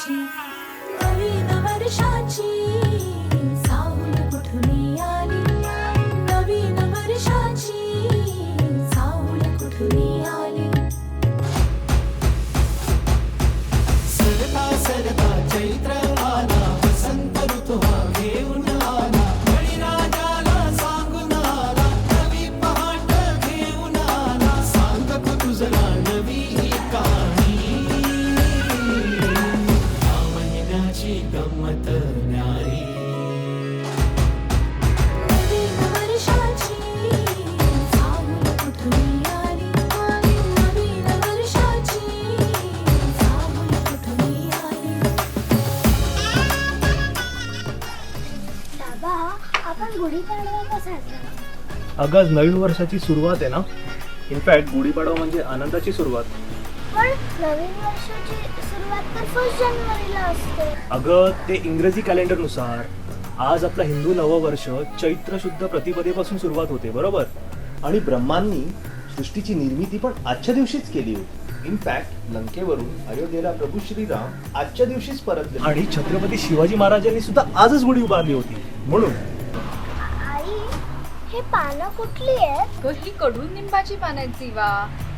वर्षाची नवीन वर्षाची सावली कुठून आली नवीन वर्षाची सावली कुठून आली सरता सरता चैत्र आला वसंत ऋतू हा घेऊन आला बळीराजाला सांगून आला नवी पहाट घेऊन आला सांगतो तुझला नवी ही कहाणी या महिन्याची गंमत न्यारी नवीन वर्षाची सावली कुठून आली नवीन वर्षाची सावली कुठून आली बाबा आपण गुढीपाडवा का साजरा अगं आज नवीन वर्षाची सुरुवात आहे ना. इनफॅक्ट गुढीपाडवा म्हणजे आनंदाची सुरुवात. पण नवीन वर्षाची सुरुवात तर 1 जानेवारीला असते. अगं ते इंग्रजी कॅलेंडरनुसार आज आपलं हिंदू नववर्ष चैत्र शुद्ध प्रतिपदेपासून सुरुवात होते, बरोबर. आणि ब्रह्मांनी सृष्टीची निर्मिती पण आजच्या दिवशीच केली होती. इनफॅक्ट लंकेवरून अयोध्येला प्रभू श्रीराम आजच्या दिवशीच परतले. आणि छत्रपती शिवाजी महाराजांनी सुद्धा आजच गुढी उभारली होती. म्हणून आई हे पानं कुठली आहेत? ही कडुनिंबाची पानांची वा.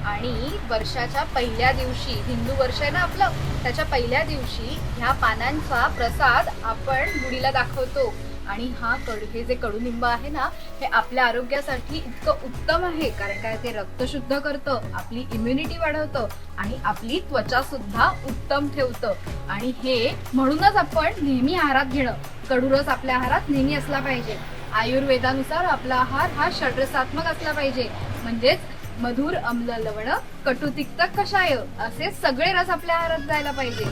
आणि वर्षाच्या पहिल्या दिवशी हिंदू वर्ष आहे ना आपलं, त्याच्या पहिल्या दिवशी ह्या पानांचा प्रसाद आपण गुढीला दाखवतो. आणि हे जे कडुनिंब आहे ना हे आपल्या आरोग्यासाठी इतकं उत्तम आहे, कारण काय ते रक्त शुद्ध करतं, आपली इम्युनिटी वाढवतं आणि आपली त्वचा सुद्धा उत्तम ठेवतं. आणि हे म्हणूनच आपण नेहमी आहारात घेणं, कडूरस आपल्या आहारात नेहमी असला पाहिजे. आयुर्वेदानुसार आपला आहार हा षड्रसात्मक असला पाहिजे, म्हणजेच मधुर, आम्ल, लवण, कटू, तिक्त, कषाय असे सगळे रस आपल्या आहारात जायला पाहिजे.